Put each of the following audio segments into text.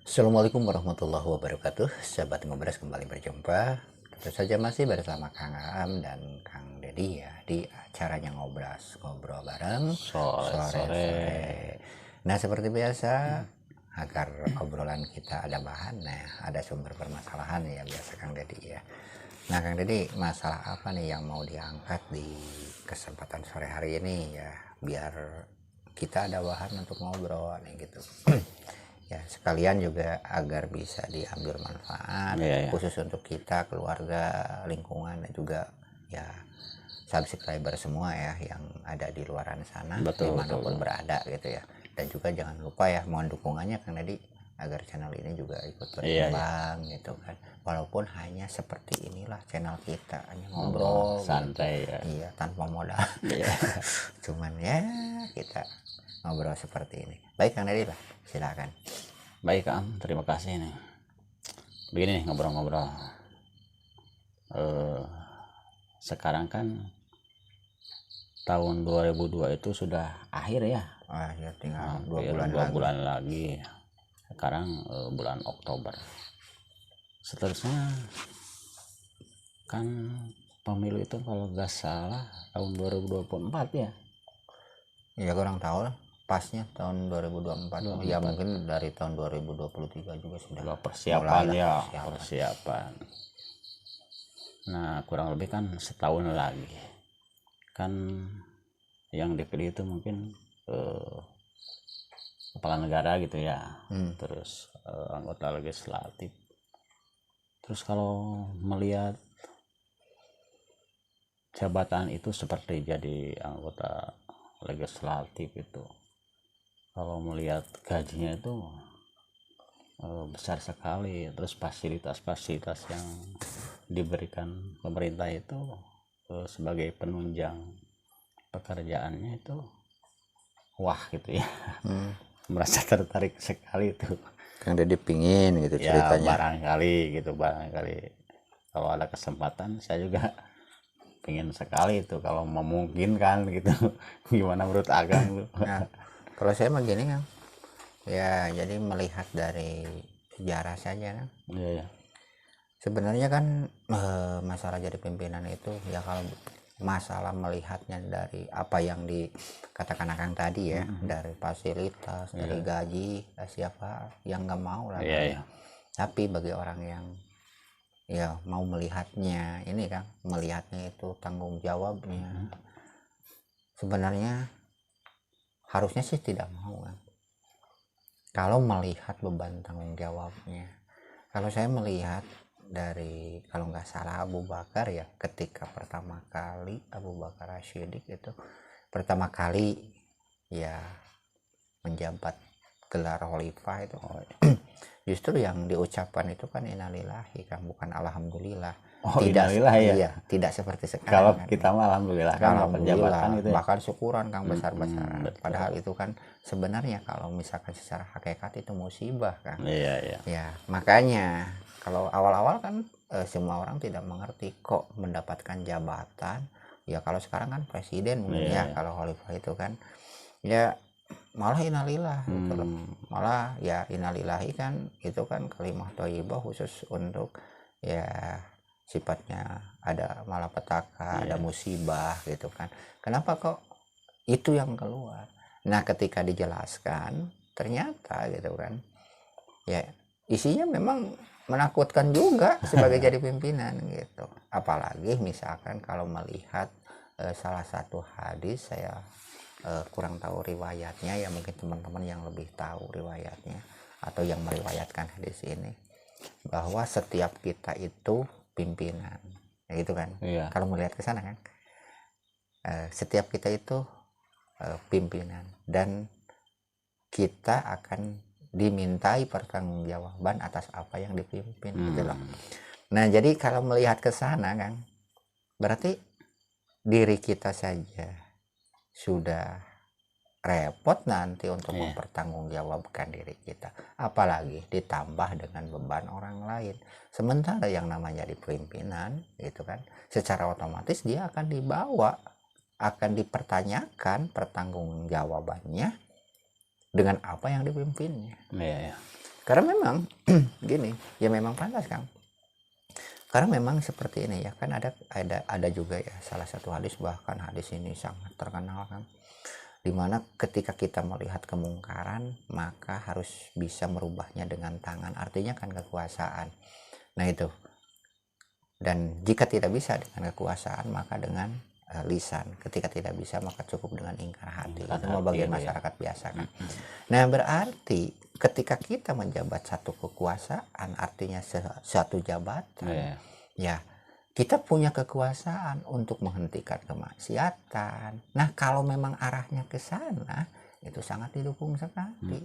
Assalamualaikum warahmatullahi wabarakatuh. Sahabat Ngobras kembali berjumpa. Tentu saja masih bersama Kang Aam dan Kang Dedi ya di acaranya Ngobras, ngobrol bareng Sore-sore. sore-sore. Nah, seperti biasa agar obrolan kita ada bahan, nah ada sumber permasalahan ya biasa Kang Dedi ya. Nah, Kang Dedi, masalah apa nih yang mau diangkat di kesempatan sore hari ini ya, biar kita ada bahan untuk ngobrol nih gitu. Ya, sekalian juga agar bisa diambil manfaat Iya, ya. khusus untuk kita, keluarga, lingkungan, dan juga ya subscriber semua ya yang ada di luaran sana, Betul, dimanapun betul. berada gitu ya. Dan juga jangan lupa ya, mohon dukungannya Kang Dedi agar channel ini juga ikut Iya, ya. berkembang gitu kan. Walaupun hanya seperti inilah channel kita, hanya Ngobrol ngobrol gitu. santai ya. Iya, tanpa modal. Iya. Cuman ya kita ngobrol seperti ini. Baik Kang Dedi lah, silakan. Baik, Am. Terima kasih nih. Begini nih ngobrol-ngobrol. Sekarang kan tahun 2002 itu sudah akhir ya. Ya tinggal Hampir 2 bulan dua lagi. bulan lagi. Sekarang bulan Oktober. Seterusnya kan pemilu itu kalau nggak salah tahun 2024 ya. Ya kurang tahu lah pasnya tahun 2024. 24. Ya mungkin dari tahun 2023 juga sudah Persiapan mulai ya, lah persiapan. Nah, kurang lebih kan setahun lagi. Kan yang dipilih itu mungkin kepala negara gitu ya. Terus anggota legislatif. Terus kalau melihat jabatan itu seperti jadi anggota legislatif itu, kalau melihat gajinya itu besar sekali, terus fasilitas-fasilitas yang diberikan pemerintah itu sebagai penunjang pekerjaannya itu wah gitu ya. Merasa tertarik sekali itu. Kang Dedi pingin gitu Ya ceritanya. barangkali kalau ada kesempatan saya juga pengen sekali itu kalau memungkinkan gitu. Gimana menurut Agang tuh? Nah, kalau saya mah gini Kang. Ya jadi melihat dari sejarah saja kan. Iya, ya. Sebenarnya kan masalah jadi pimpinan itu ya kalau masalah melihatnya dari apa yang dikatakan Akang tadi ya, dari fasilitas, dari gaji, siapa yang nggak mau lah Iya, kan. ya. Tapi bagi orang yang ya mau melihatnya ini kan, melihatnya itu tanggung jawabnya, sebenarnya harusnya sih tidak mau kan. Kalau melihat beban tanggung jawabnya, kalau saya melihat dari kalau nggak salah Abu Bakar ya, ketika pertama kali Abu Bakar Ashidik itu pertama kali ya menjabat gelar khalifah itu justru yang diucapkan itu kan innalillahi kan, bukan alhamdulillah. Oh, Tidak innalillah ya. iya, tidak seperti Kalau sekarang kan. kita mah alhamdulillah kan dapat jabatan Alhamdulillah, gitu ya. bahkan syukuran Kang besar-besaran. Betul. Padahal itu kan sebenarnya kalau misalkan secara hakikat itu musibah kan. Iya, iya. Ya, makanya kalau awal-awal kan semua orang tidak mengerti kok mendapatkan jabatan. Ya kalau sekarang kan presiden mungkin ya, kalau khalifah itu kan ya malah innalillah gitu loh. Malah ya innalillahi kan itu kan kalimah thayyibah khusus untuk ya sifatnya ada malapetaka, ada musibah gitu kan. Kenapa kok itu yang keluar? Nah, ketika dijelaskan ternyata gitu kan. Ya, isinya memang menakutkan juga sebagai jadi pimpinan gitu. Apalagi misalkan kalau melihat salah satu hadis, saya kurang tahu riwayatnya ya, mungkin teman-teman yang lebih tahu riwayatnya atau yang meriwayatkan hadis ini, bahwa setiap kita itu pimpinan ya gitu kan. Iya. Kalau melihat ke sana kan setiap kita itu pimpinan dan kita akan dimintai pertanggungjawaban atas apa yang dipimpin gitu loh. Nah, jadi kalau melihat ke sana kan berarti diri kita saja sudah repot nanti untuk mempertanggungjawabkan diri kita, apalagi ditambah dengan beban orang lain. Sementara yang namanya di pimpinan itu kan secara otomatis dia akan dibawa, akan dipertanyakan pertanggungjawabannya dengan apa yang dipimpinnya. Iya, ya. Karena memang gini, ya memang pantas Kang. Karena memang seperti ini ya kan, ada juga ya salah satu hadis, bahkan hadis ini sangat terkenal kan, dimana ketika kita melihat kemungkaran maka harus bisa merubahnya dengan tangan, artinya kan kekuasaan. Nah itu, dan jika tidak bisa dengan kekuasaan maka dengan lisan, ketika tidak bisa maka cukup dengan ingkar hati. Itu mah bagian masyarakat biasa kan. Nah berarti ketika kita menjabat satu kekuasaan, artinya satu jabatan, ya kita punya kekuasaan untuk menghentikan kemaksiatan. Nah kalau memang arahnya ke sana, itu sangat didukung sekali.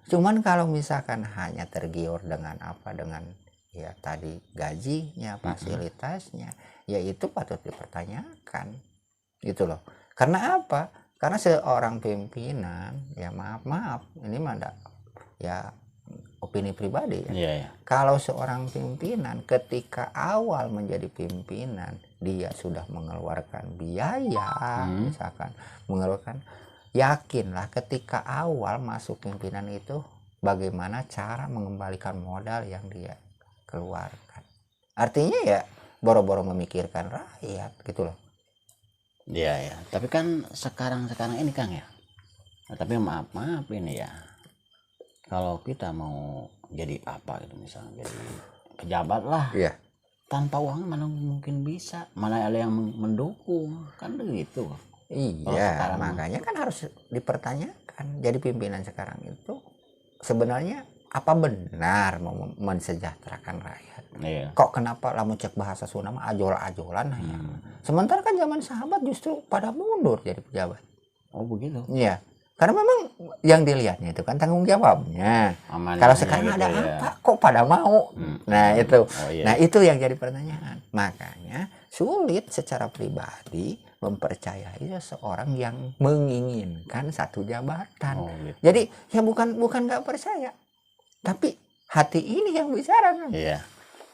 Cuman kalau misalkan hanya tergiur dengan apa, dengan ya tadi gajinya, fasilitasnya, ya itu patut dipertanyakan gitu loh. Karena apa? Karena seorang pimpinan, ya maaf ini mah ya opini pribadi ya. Kalau seorang pimpinan ketika awal menjadi pimpinan dia sudah mengeluarkan biaya, misalkan mengeluarkan, yakinlah ketika awal masuk pimpinan itu bagaimana cara mengembalikan modal yang dia keluarkan. Artinya ya boro-boro memikirkan rakyat gitu loh. Iya ya. Tapi kan sekarang ini Kang ya. Nah, tapi maaf ini ya. Kalau kita mau jadi apa gitu, misalnya jadi pejabat lah. Iya. Tanpa uang mana mungkin bisa. Mana ada yang mendukung. Kan begitu. Iya, makanya kan harus dipertanyakan. Jadi pimpinan sekarang itu sebenarnya apa benar mau mensejahterakan rakyat? Iya. Kok kenapa lamun cek bahasa Sunda mah ajol-ajolan ya. Sementara kan zaman sahabat justru pada mundur jadi pejabat. Oh begitu. Iya. Karena memang yang dilihatnya itu kan tanggung jawabnya. Kalau sekarang gitu ada ya. Apa kok pada mau? Nah itu. Nah itu yang jadi pertanyaan. Makanya sulit secara pribadi mempercayai seorang yang menginginkan satu jabatan. Gitu. Jadi ya bukan nggak percaya, tapi hati ini yang bicara kan. Iya.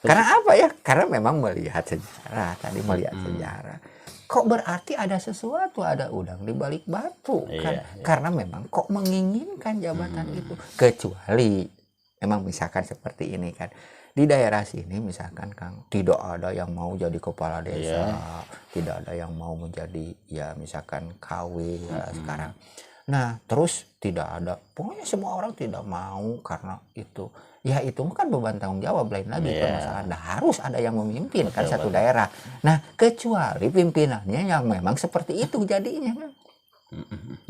Karena apa ya? Karena memang melihat sejarah, tadi melihat sejarah. Kok berarti ada sesuatu, ada udang di balik batu kan? Iya. Karena memang kok menginginkan jabatan itu, kecuali memang misalkan seperti ini kan. Di daerah sini misalkan Kang, tidak ada yang mau jadi kepala desa, tidak ada yang mau menjadi ya misalkan KW ya sekarang. Nah terus tidak ada, pokoknya semua orang tidak mau karena itu. Ya itu kan beban tanggung jawab lain lagi permasalahan. Harus ada yang memimpin kan satu daerah. Nah kecuali pimpinannya yang memang seperti itu jadinya kan.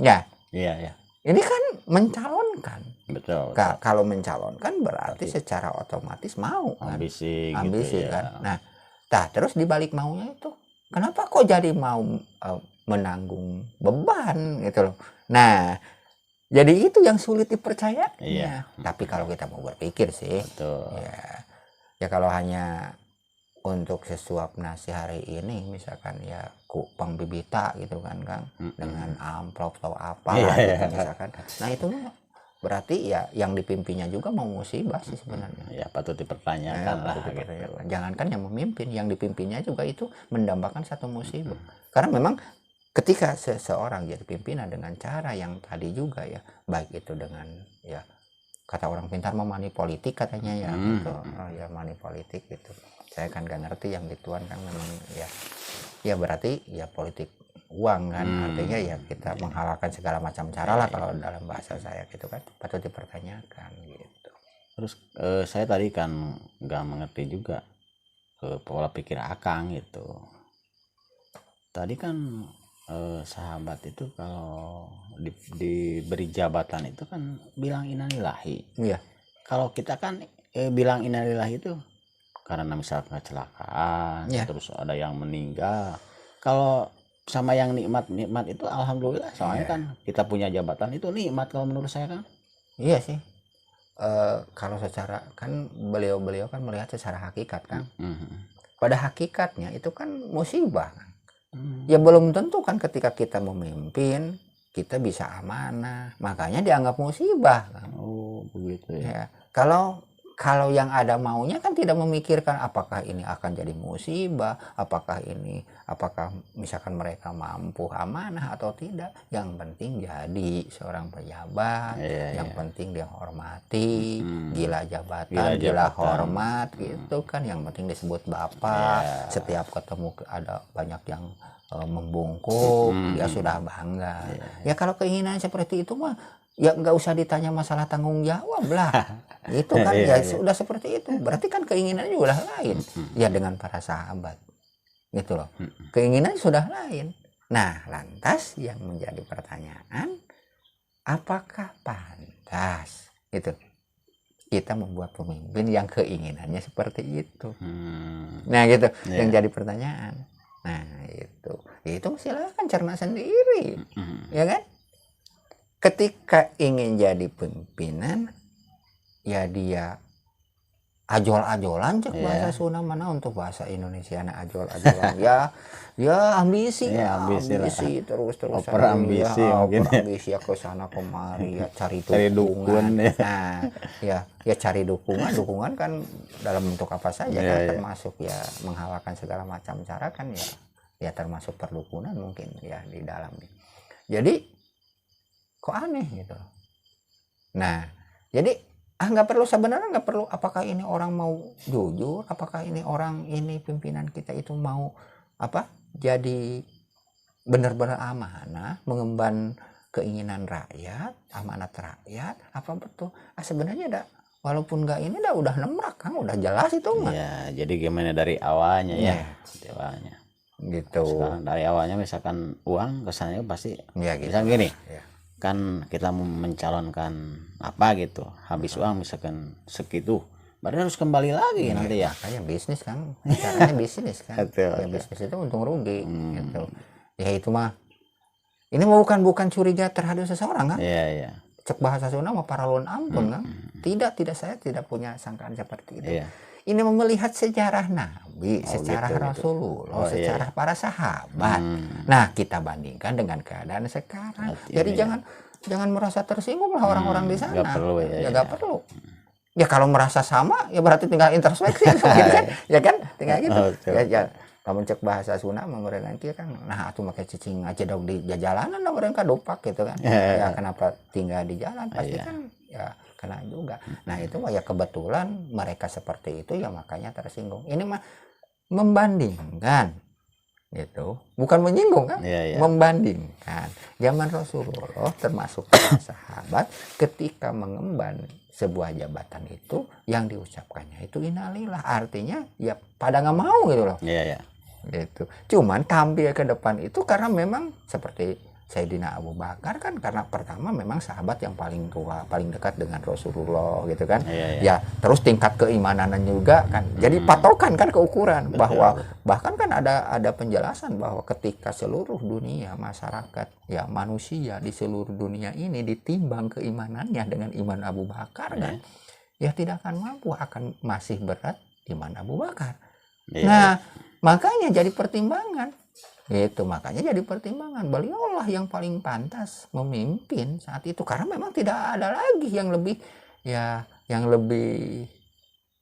Ya. Iya. Ini kan mencalonkan. Betul. Kalau mencalonkan berarti secara otomatis mau kan. Ambisi gitu kan. Ya. Nah terus dibalik maunya itu, kenapa kok jadi mau menanggung beban gitu loh. Nah jadi itu yang sulit dipercaya. Iya. Tapi kalau kita mau berpikir sih, ya kalau hanya untuk sesuap nasi hari ini, misalkan ya kupang bibita gitu kan Kang, dengan amplop atau apa gitu misalkan. Nah itu berarti ya yang dipimpinnya juga mau musibah sih sebenarnya. Ya patut dipertanyakan lah. Gitu. Jangankan yang memimpin, yang dipimpinnya juga itu mendambakan satu musibah. Karena memang ketika seseorang jadi pimpinan dengan cara yang tadi juga ya, baik itu dengan ya kata orang pintar mau money politik katanya ya, gitu. Ya money politik gitu. Saya kan gak ngerti yang gituan kan, memang ya berarti ya politik uang kan, artinya ya kita menghalalkan segala macam cara lah kalau dalam bahasa saya gitu kan, patut dipertanyakan gitu. Terus saya tadi kan nggak mengerti juga pola pikir Akang gitu. Tadi kan sahabat itu kalau diberi jabatan itu kan bilang innalillahi. Iya. Kalau kita kan bilang innalillahi itu karena misalnya kecelakaan, terus ada yang meninggal. Kalau sama yang nikmat itu alhamdulillah, soalnya kan kita punya jabatan itu nikmat kalau menurut saya kan. Iya sih. Kalau secara kan beliau kan melihat secara hakikat kan. Pada hakikatnya itu kan musibah kan. Ya belum tentu kan ketika kita memimpin kita bisa amanah, makanya dianggap musibah kan. Oh begitu ya. Kalau kalau yang ada maunya kan tidak memikirkan apakah ini akan jadi musibah, apakah misalkan mereka mampu amanah atau tidak. Yang penting jadi seorang pejabat, yang penting dia hormati, gila jabatan, gila hormat gitu kan. Yang penting disebut bapak, setiap ketemu ada banyak yang membungkuk, dia sudah bangga. Ya kalau keinginan seperti itu mah ya nggak usah ditanya masalah tanggung jawab lah. Itu kan ya sudah seperti itu. Berarti kan keinginannya udah lain. Ya dengan para sahabat. Gitu loh. Keinginan sudah lain. Nah, lantas yang menjadi pertanyaan, apakah pantas gitu kita membuat pemimpin yang keinginannya seperti itu? Nah, gitu. Yang jadi pertanyaan. Nah, itu silakan cerna sendiri. Ya kan? Ketika ingin jadi pimpinan, ya dia ajol-ajolan cek bahasa Sunda mana untuk bahasa Indonesia na ajol-ajolan ya ambisi terus ambisi mungkin ambisi ya ke sana kemari ya cari dukungan ya cari dukungan kan dalam bentuk apa saja kan termasuk ya menghalalkan segala macam cara kan ya termasuk perdukunan mungkin ya di dalamnya. Jadi kok aneh gitu. Nah, jadi sebenarnya nggak perlu apakah ini orang mau jujur, apakah ini orang ini pimpinan kita itu mau jadi benar-benar amanah, mengemban keinginan rakyat, amanat rakyat, apa betul? Sebenarnya walaupun nggak ini udah nemrak kan, udah jelas itu mah. Ya, jadi gimana dari awalnya dari awalnya. Gitu. Sekarang dari awalnya misalkan uang kesannya pasti gitu. Misalkan gini. Kan kita mencalonkan apa gitu, habis uang misalkan segitu, berarti harus kembali lagi nanti ya. Kayak bisnis kan, caranya bisnis kan. Ya bisnis itu untung rugi gitu. Ya itu mah, ini bukan curiga terhadap seseorang kan? Iya. Cek bahasa Sunda mah paralon ampun kan? Tidak saya tidak punya sangkaan seperti itu. Ini melihat sejarah Nabi, sejarah Rasulullah, sejarah para sahabat. Nah, kita bandingkan dengan keadaan sekarang. Jadi jangan merasa tersinggung lah orang-orang di sana. Gak perlu Gak perlu. Ya kalau merasa sama, ya berarti tinggal introspeksi kan, ya kan, tinggal gitu. Ya, kamu cek bahasa Sunda memberikan kan, nah aku pakai cicing aja dong di jalanan lah mereka dopak gitu kan. Ya kenapa tinggal di jalan pasti kan ya kena juga. Nah itu ya kebetulan mereka seperti itu ya makanya tersinggung. Ini mah membandingkan gitu, bukan menyinggung kan, membandingkan zaman Rasulullah termasuk para sahabat ketika mengemban sebuah jabatan itu yang diucapkannya itu innalillah, artinya ya pada nggak mau gitu loh. Gitu. Cuman tampil ke depan itu karena memang seperti Sayyidina Abu Bakar kan, karena pertama memang sahabat yang paling tua, paling dekat dengan Rasulullah gitu kan. Ya terus tingkat keimanannya juga kan. Jadi patokan kan keukuran. Bahwa bahkan kan ada penjelasan bahwa ketika seluruh dunia masyarakat ya manusia di seluruh dunia ini ditimbang keimanannya dengan iman Abu Bakar kan, ya tidak akan mampu, akan masih berat iman Abu Bakar. Nah makanya jadi pertimbangan. Itu makanya jadi pertimbangan, beliaulah yang paling pantas memimpin saat itu karena memang tidak ada lagi yang lebih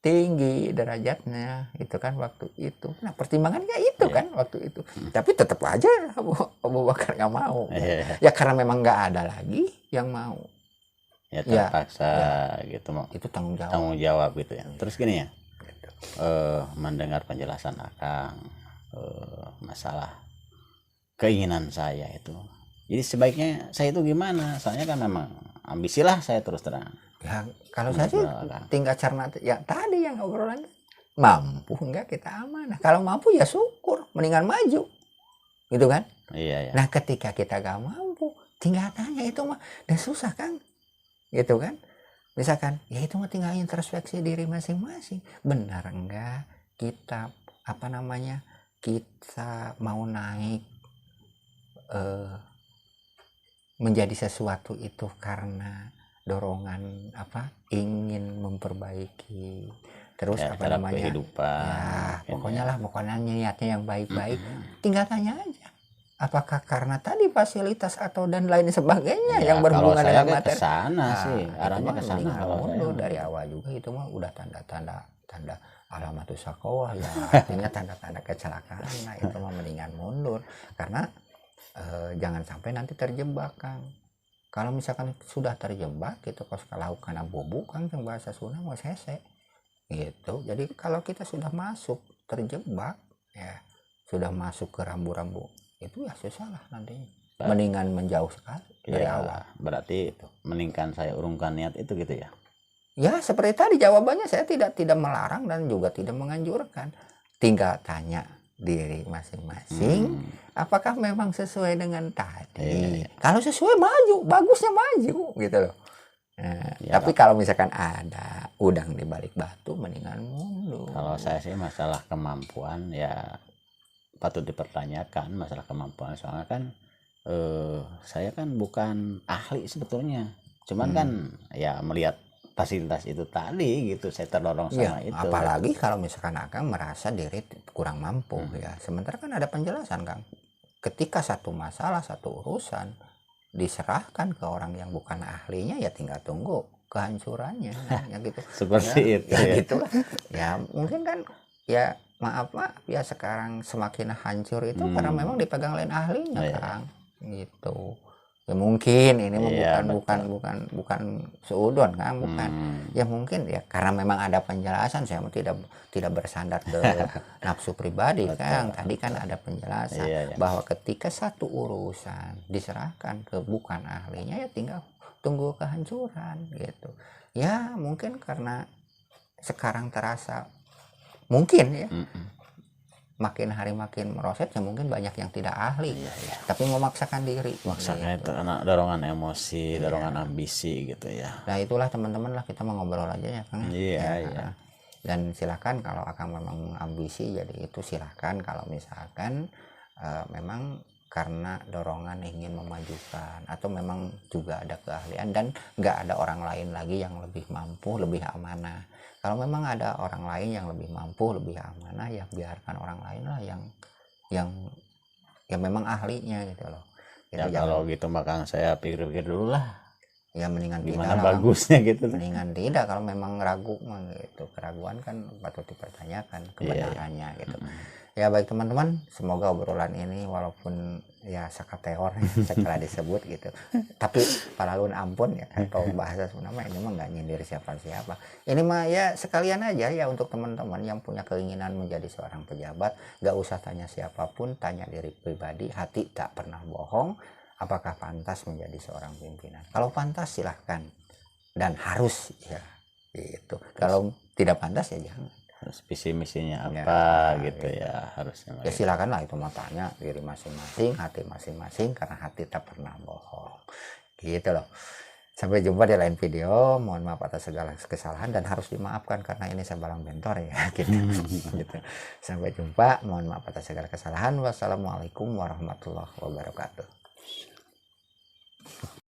tinggi derajatnya itu kan waktu itu. Nah pertimbangannya itu kan waktu itu. Tapi tetap aja Abu Bakar nggak mau. Ya karena memang nggak ada lagi yang mau. Ya terpaksa gitu mau. Itu tanggung jawab gitu ya. Terus gini ya, mendengar penjelasan Akang masalah keinginan saya itu, jadi sebaiknya saya itu gimana, soalnya kan memang ambisi lah saya terus terang ya. Kalau saya sih tinggal cerna ya tadi yang obrolan, mampu enggak kita amanah, kalau mampu ya syukur, mendingan maju gitu kan. Nah ketika kita gak mampu tinggal tanya, itu mah dan susah kan gitu kan. Misalkan ya itu mah tinggal introspeksi diri masing-masing, benar enggak kita kita mau naik menjadi sesuatu itu karena dorongan ingin memperbaiki terus kehidupan pokoknya niatnya yang baik-baik. Tinggal tanya aja apakah karena tadi fasilitas atau dan lain sebagainya Ya, yang kalau berhubungan saya dengan ke materi? sana sih, Itu arahnya mah ke sana mendingan kalau saya mundur mah. dari awal juga, itu mah udah tanda alamatus sakowah ya, artinya tanda-tanda kecelakaan. Nah itu mah mendingan mundur karena jangan sampai nanti terjebak, Kang. Kalau misalkan sudah terjebak gitu, kos lakukan bobu, Kang, yang bahasa Sunda mau sese gitu. Jadi kalau kita sudah masuk terjebak ya, sudah masuk ke rambu-rambu itu ya susah lah nantinya. Mendingan menjauh sekali dari Ya, awal. berarti itu mendingkan saya urungkan niat itu gitu ya. Ya seperti tadi jawabannya, saya tidak melarang dan juga tidak menganjurkan. Tinggal tanya diri masing-masing apakah memang sesuai dengan tadi. Kalau sesuai maju, bagusnya maju gitu loh. Nah, Ya, tapi kalau misalkan ada udang di balik batu, mendingan mundur. kalau saya sih masalah kemampuan ya patut dipertanyakan masalah kemampuan, soalnya kan saya kan bukan ahli sebetulnya, cuman kan ya melihat fasilitas itu tadi gitu saya terdorong Ya, sama itu. apalagi kalau misalkan Akang merasa diri kurang mampu ya. Sementara kan ada penjelasan, Kang. Ketika satu masalah, satu urusan diserahkan ke orang yang bukan ahlinya, ya tinggal tunggu kehancurannya ya gitu. Seperti ya, itu ya, ya. gitu lah. Ya mungkin kan ya maaf ya sekarang semakin hancur itu karena memang dipegang lain ahlinya, Iya. Kang. Gitu. Ya mungkin ini mah Iya, bukan seudon, Kang, bukan. Ya mungkin ya karena memang ada penjelasan, saya tidak bersandar ke nafsu pribadi, Kang. Tadi kan ada penjelasan Iya. bahwa ketika satu urusan diserahkan ke bukan ahlinya, ya tinggal tunggu kehancuran gitu. Ya mungkin karena sekarang terasa mungkin ya makin hari makin merosot, ya mungkin banyak yang tidak ahli tapi memaksakan diri. Maksudnya itu anak dorongan emosi, dorongan ambisi gitu ya. Nah itulah teman-teman lah, kita mau ngobrol aja ya, Kang. Iya. Dan silakan kalau Akang memang ambisi, jadi itu silakan. Kalau misalkan memang karena dorongan ingin memajukan atau memang juga ada keahlian dan nggak ada orang lain lagi yang lebih mampu, lebih amanah. Kalau memang ada orang lain yang lebih mampu, lebih amanah, ya biarkan orang lain lah yang memang ahlinya gitu loh. Ya kalau gitu maka saya pikir-pikir dulu lah. Ya mendingan Gimana tidak bagusnya gitu. mendingan tidak kalau memang ragu mah gitu. Keraguan kan patut dipertanyakan kebenarannya gitu. Ya baik teman-teman, semoga obrolan ini walaupun ya sakateor setelah disebut gitu, tapi palalun ampun ya, atau bahasa Sunda ini mah nggak nyindir siapa-siapa. Ini mah ya sekalian aja ya untuk teman-teman yang punya keinginan menjadi seorang pejabat, nggak usah tanya siapapun, tanya diri pribadi, hati tak pernah bohong. Apakah pantas menjadi seorang pimpinan? Kalau pantas silahkan dan harus ya gitu. Kalau tidak pantas ya jangan. Terus visi misinya apa ya, gitu ya harusnya. Ya silakan lah itu matanya diri masing-masing, hati masing-masing, karena hati tak pernah bohong. Gitu loh. Sampai jumpa di lain video. Mohon maaf atas segala kesalahan dan harus dimaafkan karena ini Sabalang Bentor ya gitu. Gitu. Sampai jumpa. Mohon maaf atas segala kesalahan. Wassalamualaikum warahmatullahi wabarakatuh.